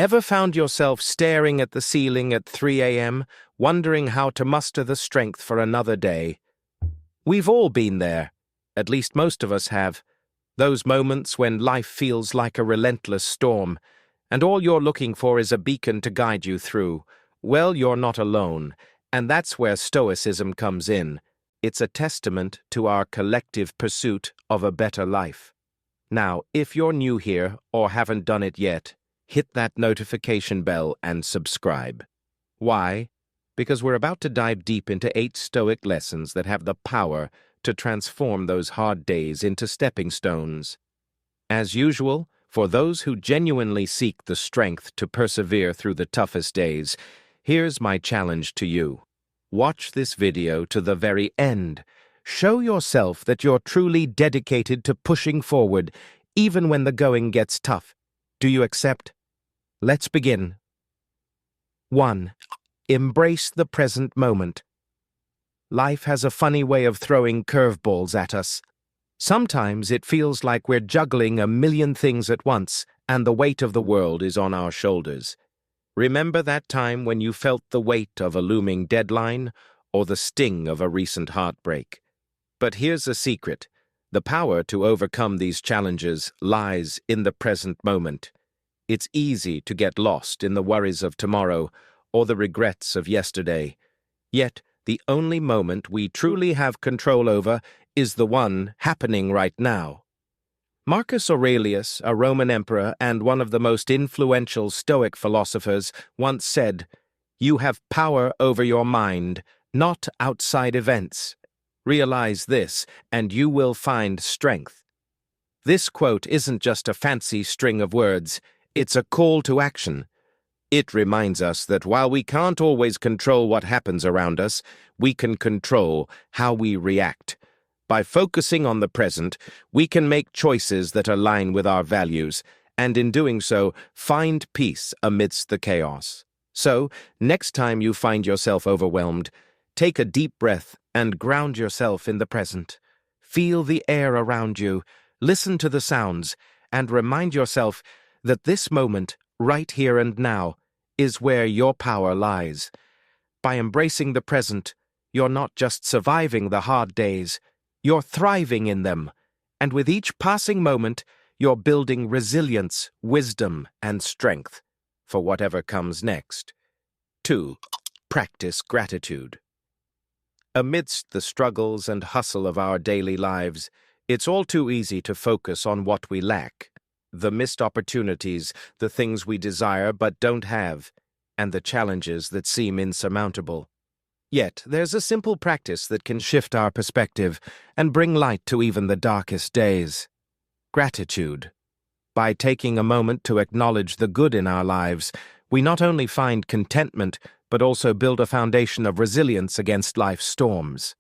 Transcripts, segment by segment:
Ever found yourself staring at the ceiling at 3 a.m., wondering how to muster the strength for another day? We've all been there. At least most of us have. Those moments when life feels like a relentless storm, and all you're looking for is a beacon to guide you through. Well, you're not alone, and that's where Stoicism comes in. It's a testament to our collective pursuit of a better life. Now, if you're new here or haven't done it yet, hit that notification bell and subscribe. Why? Because we're about to dive deep into 8 Stoic lessons that have the power to transform those hard days into stepping stones. As usual, for those who genuinely seek the strength to persevere through the toughest days, here's my challenge to you. Watch this video to the very end. Show yourself that you're truly dedicated to pushing forward, even when the going gets tough. Do you accept? Let's begin. 1. Embrace the present moment. Life has a funny way of throwing curveballs at us. Sometimes it feels like we're juggling a million things at once, and the weight of the world is on our shoulders. Remember that time when you felt the weight of a looming deadline or the sting of a recent heartbreak? But here's a secret. The power to overcome these challenges lies in the present moment. It's easy to get lost in the worries of tomorrow or the regrets of yesterday. Yet, the only moment we truly have control over is the one happening right now. Marcus Aurelius, a Roman emperor and one of the most influential Stoic philosophers, once said, "You have power over your mind, not outside events. Realize this, and you will find strength." This quote isn't just a fancy string of words, it's a call to action. It reminds us that while we can't always control what happens around us, we can control how we react. By focusing on the present, we can make choices that align with our values, and in doing so, find peace amidst the chaos. So, next time you find yourself overwhelmed, take a deep breath and ground yourself in the present. Feel the air around you, listen to the sounds, and remind yourself that this moment, right here and now, is where your power lies. By embracing the present, you're not just surviving the hard days, you're thriving in them, and with each passing moment, you're building resilience, wisdom, and strength for whatever comes next. 2. Practice gratitude. Amidst the struggles and hustle of our daily lives, it's all too easy to focus on what we lack. The missed opportunities, the things we desire but don't have, and the challenges that seem insurmountable. Yet, there's a simple practice that can shift our perspective and bring light to even the darkest days. Gratitude. By taking a moment to acknowledge the good in our lives, we not only find contentment, but also build a foundation of resilience against life's storms.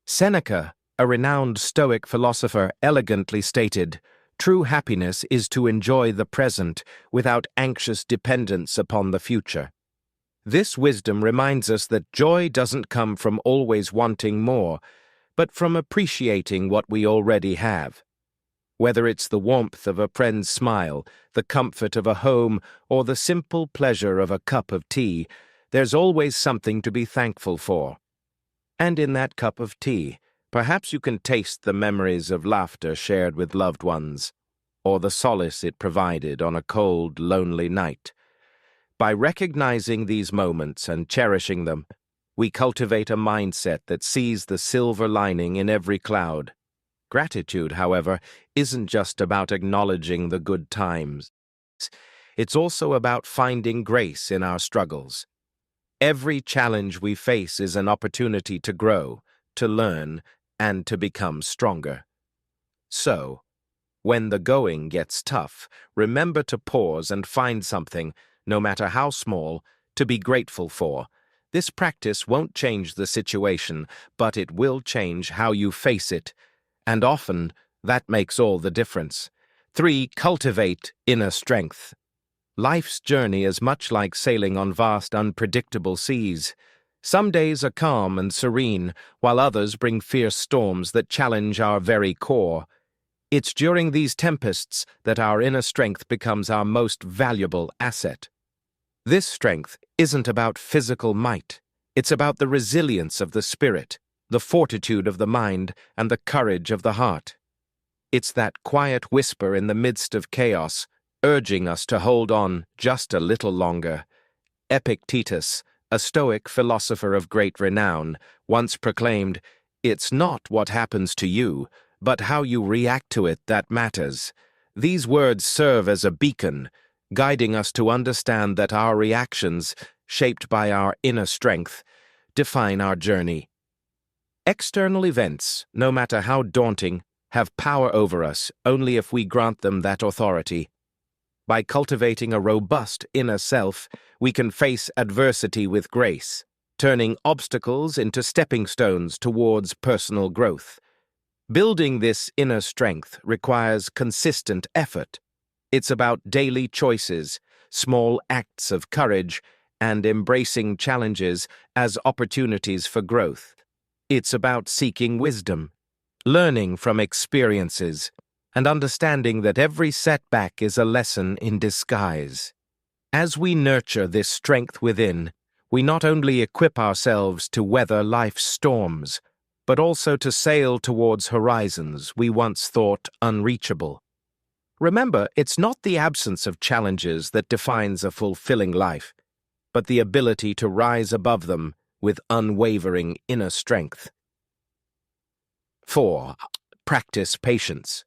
Seneca, a renowned Stoic philosopher, elegantly stated, "True happiness is to enjoy the present without anxious dependence upon the future." This wisdom reminds us that joy doesn't come from always wanting more, but from appreciating what we already have. Whether it's the warmth of a friend's smile, the comfort of a home, or the simple pleasure of a cup of tea, there's always something to be thankful for. And in that cup of tea, perhaps you can taste the memories of laughter shared with loved ones, or the solace it provided on a cold, lonely night. By recognizing these moments and cherishing them, we cultivate a mindset that sees the silver lining in every cloud. Gratitude, however, isn't just about acknowledging the good times. It's also about finding grace in our struggles. Every challenge we face is an opportunity to grow, to learn, and to become stronger. So, when the going gets tough, remember to pause and find something, no matter how small, to be grateful for. This practice won't change the situation, but it will change how you face it. And often, that makes all the difference. 3. Cultivate inner strength. Life's journey is much like sailing on vast, unpredictable seas. Some days are calm and serene, while others bring fierce storms that challenge our very core. It's during these tempests that our inner strength becomes our most valuable asset. This strength isn't about physical might. It's about the resilience of the spirit, the fortitude of the mind, and the courage of the heart. It's that quiet whisper in the midst of chaos, urging us to hold on just a little longer. Epictetus, a Stoic philosopher of great renown, once proclaimed, "It's not what happens to you, but how you react to it that matters." These words serve as a beacon, guiding us to understand that our reactions, shaped by our inner strength, define our journey. External events, no matter how daunting, have power over us only if we grant them that authority. By cultivating a robust inner self, we can face adversity with grace, turning obstacles into stepping stones towards personal growth. Building this inner strength requires consistent effort. It's about daily choices, small acts of courage, and embracing challenges as opportunities for growth. It's about seeking wisdom, learning from experiences, and understanding that every setback is a lesson in disguise. As we nurture this strength within, we not only equip ourselves to weather life's storms, but also to sail towards horizons we once thought unreachable. Remember, it's not the absence of challenges that defines a fulfilling life, but the ability to rise above them with unwavering inner strength. 4. Practice patience.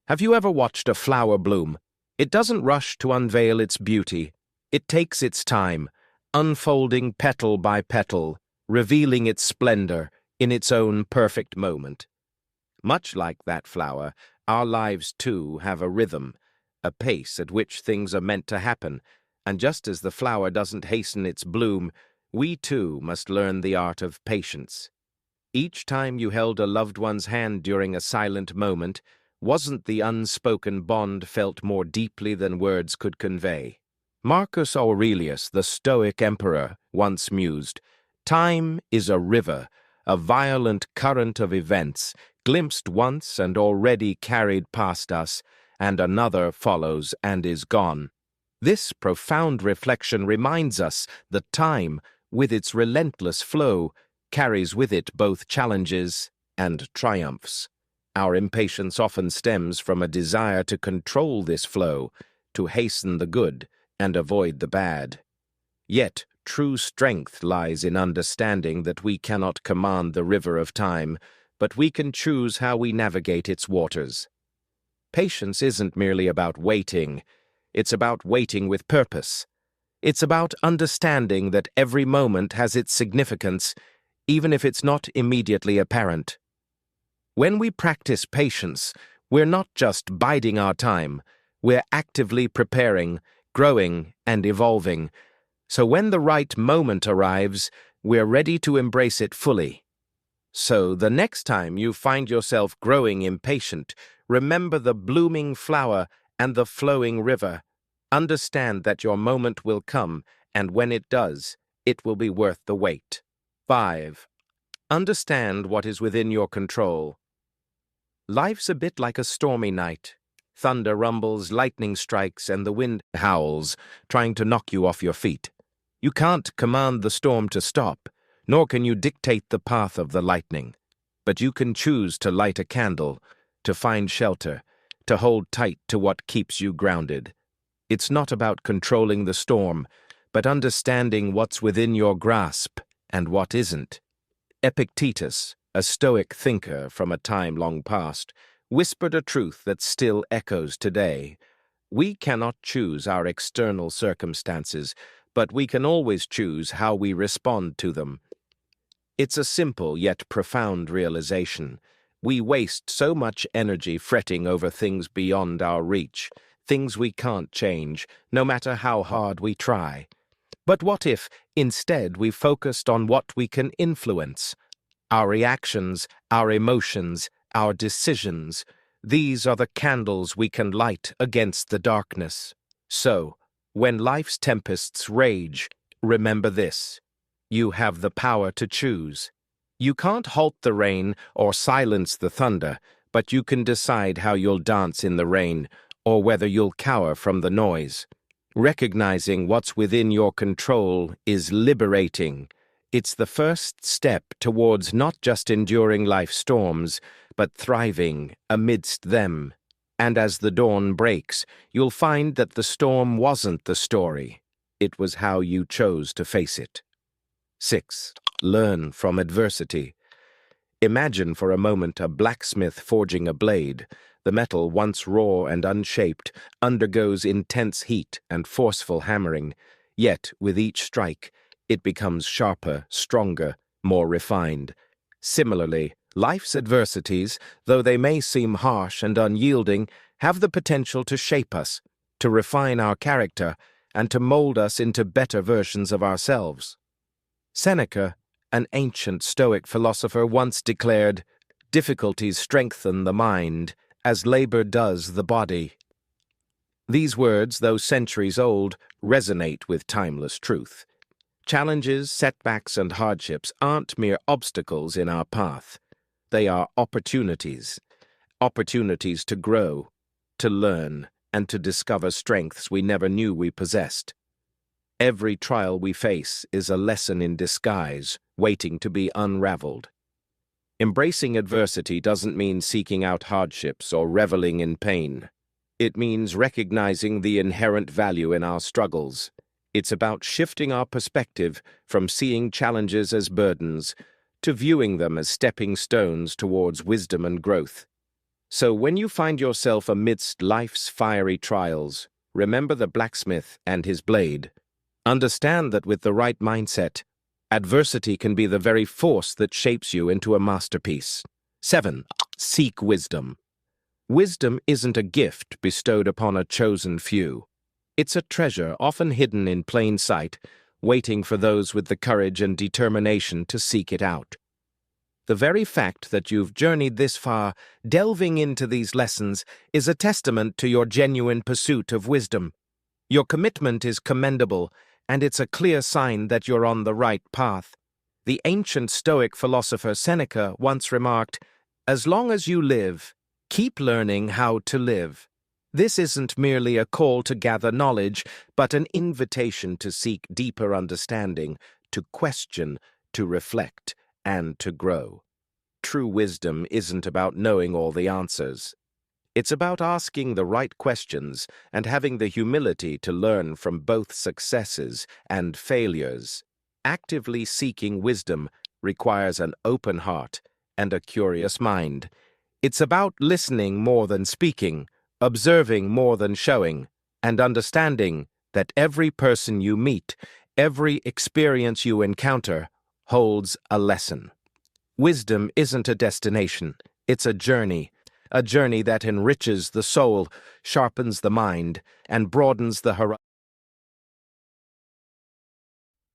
Have you ever watched a flower bloom? It doesn't rush to unveil its beauty. It takes its time, unfolding petal by petal, revealing its splendor in its own perfect moment. Much like that flower, our lives too have a rhythm, a pace at which things are meant to happen, and just as the flower doesn't hasten its bloom, we too must learn the art of patience. Each time you held a loved one's hand during a silent moment, wasn't the unspoken bond felt more deeply than words could convey? Marcus Aurelius, the Stoic emperor, once mused, "Time is a river, a violent current of events, glimpsed once and already carried past us, and another follows and is gone." This profound reflection reminds us that time, with its relentless flow, carries with it both challenges and triumphs. Our impatience often stems from a desire to control this flow, to hasten the good and avoid the bad. Yet, true strength lies in understanding that we cannot command the river of time, but we can choose how we navigate its waters. Patience isn't merely about waiting, it's about waiting with purpose. It's about understanding that every moment has its significance, even if it's not immediately apparent. When we practice patience, we're not just biding our time, we're actively preparing, growing, and evolving. So when the right moment arrives, we're ready to embrace it fully. So the next time you find yourself growing impatient, remember the blooming flower and the flowing river. Understand that your moment will come, and when it does, it will be worth the wait. 5. Understand what is within your control. Life's a bit like a stormy night. Thunder rumbles, lightning strikes, and the wind howls, trying to knock you off your feet. You can't command the storm to stop, nor can you dictate the path of the lightning. But you can choose to light a candle, to find shelter, to hold tight to what keeps you grounded. It's not about controlling the storm, but understanding what's within your grasp and what isn't. Epictetus, a Stoic thinker from a time long past, whispered a truth that still echoes today. We cannot choose our external circumstances, but we can always choose how we respond to them. It's a simple yet profound realization. We waste so much energy fretting over things beyond our reach, things we can't change, no matter how hard we try. But what if, instead, we focused on what we can influence? Our reactions, our emotions, our decisions. These are the candles we can light against the darkness. So, when life's tempests rage, remember this. You have the power to choose. You can't halt the rain or silence the thunder, but you can decide how you'll dance in the rain or whether you'll cower from the noise. Recognizing what's within your control is liberating. It's the first step towards not just enduring life's storms, but thriving amidst them. And as the dawn breaks, you'll find that the storm wasn't the story. It was how you chose to face it. 6. Learn from adversity. Imagine for a moment a blacksmith forging a blade. The metal, once raw and unshaped, undergoes intense heat and forceful hammering. Yet, with each strike, it becomes sharper, stronger, more refined. Similarly, life's adversities, though they may seem harsh and unyielding, have the potential to shape us, to refine our character, and to mold us into better versions of ourselves. Seneca, an ancient Stoic philosopher, once declared, "Difficulties strengthen the mind, as labor does the body." These words, though centuries old, resonate with timeless truth. Challenges, setbacks, and hardships aren't mere obstacles in our path. They are opportunities. Opportunities to grow, to learn, and to discover strengths we never knew we possessed. Every trial we face is a lesson in disguise, waiting to be unraveled. Embracing adversity doesn't mean seeking out hardships or reveling in pain. It means recognizing the inherent value in our struggles. It's about shifting our perspective from seeing challenges as burdens to viewing them as stepping stones towards wisdom and growth. So when you find yourself amidst life's fiery trials, remember the blacksmith and his blade. Understand that with the right mindset, adversity can be the very force that shapes you into a masterpiece. 7. Seek wisdom. Wisdom isn't a gift bestowed upon a chosen few. It's a treasure often hidden in plain sight, waiting for those with the courage and determination to seek it out. The very fact that you've journeyed this far, delving into these lessons, is a testament to your genuine pursuit of wisdom. Your commitment is commendable, and it's a clear sign that you're on the right path. The ancient Stoic philosopher Seneca once remarked, "As long as you live, keep learning how to live." This isn't merely a call to gather knowledge, but an invitation to seek deeper understanding, to question, to reflect, and to grow. True wisdom isn't about knowing all the answers. It's about asking the right questions and having the humility to learn from both successes and failures. Actively seeking wisdom requires an open heart and a curious mind. It's about listening more than speaking, observing more than showing, and understanding that every person you meet, every experience you encounter, holds a lesson. Wisdom isn't a destination, it's a journey that enriches the soul, sharpens the mind, and broadens the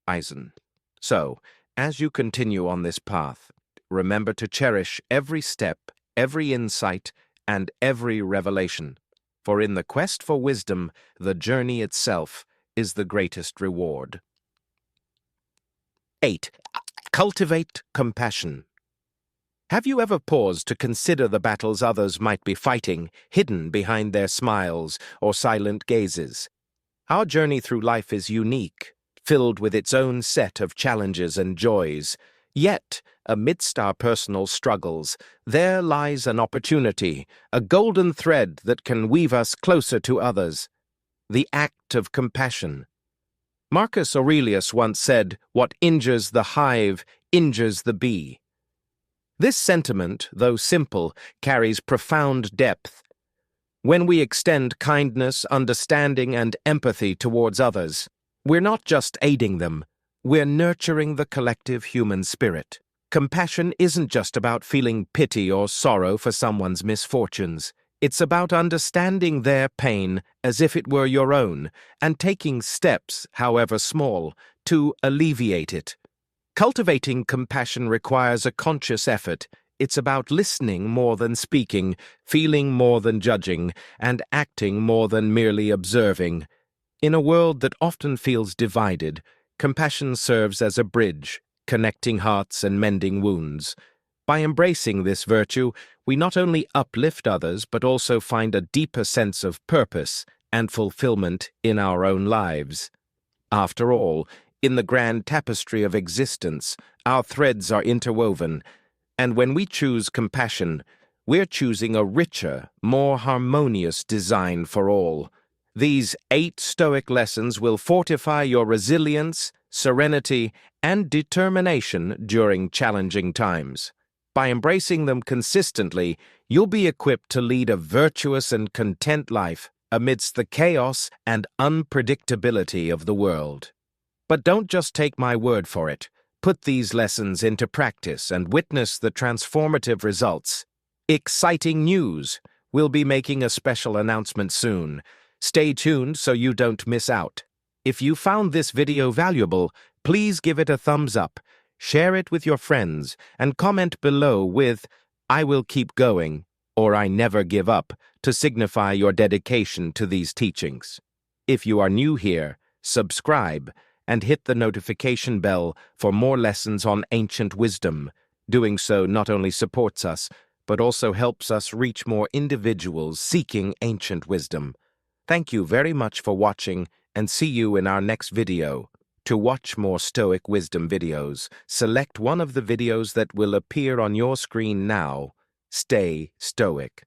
horizon. So, as you continue on this path, remember to cherish every step, every insight, and every revelation. For in the quest for wisdom, the journey itself is the greatest reward. 8. Cultivate compassion. Have you ever paused to consider the battles others might be fighting, hidden behind their smiles or silent gazes? Our journey through life is unique, filled with its own set of challenges and joys. Yet, amidst our personal struggles, there lies an opportunity, a golden thread that can weave us closer to others. The act of compassion. Marcus Aurelius once said, "What injures the hive injures the bee." This sentiment, though simple, carries profound depth. When we extend kindness, understanding, and empathy towards others, we're not just aiding them, we're nurturing the collective human spirit. Compassion isn't just about feeling pity or sorrow for someone's misfortunes. It's about understanding their pain as if it were your own, and taking steps, however small, to alleviate it. Cultivating compassion requires a conscious effort. It's about listening more than speaking, feeling more than judging, and acting more than merely observing. In a world that often feels divided, compassion serves as a bridge, connecting hearts and mending wounds. By embracing this virtue, we not only uplift others but also find a deeper sense of purpose and fulfillment in our own lives. After all, in the grand tapestry of existence, our threads are interwoven, and when we choose compassion, we're choosing a richer, more harmonious design for all. These 8 Stoic lessons will fortify your resilience, serenity, and determination during challenging times. By embracing them consistently, you'll be equipped to lead a virtuous and content life amidst the chaos and unpredictability of the world. But don't just take my word for it. Put these lessons into practice and witness the transformative results. Exciting news! We'll be making a special announcement soon. Stay tuned so you don't miss out. If you found this video valuable, please give it a thumbs up, share it with your friends, and comment below with "I will keep going" or "I never give up" to signify your dedication to these teachings. If you are new here, subscribe and hit the notification bell for more lessons on ancient wisdom. Doing so not only supports us, but also helps us reach more individuals seeking ancient wisdom. Thank you very much for watching, and see you in our next video. To watch more Stoic wisdom videos, select one of the videos that will appear on your screen now. Stay Stoic.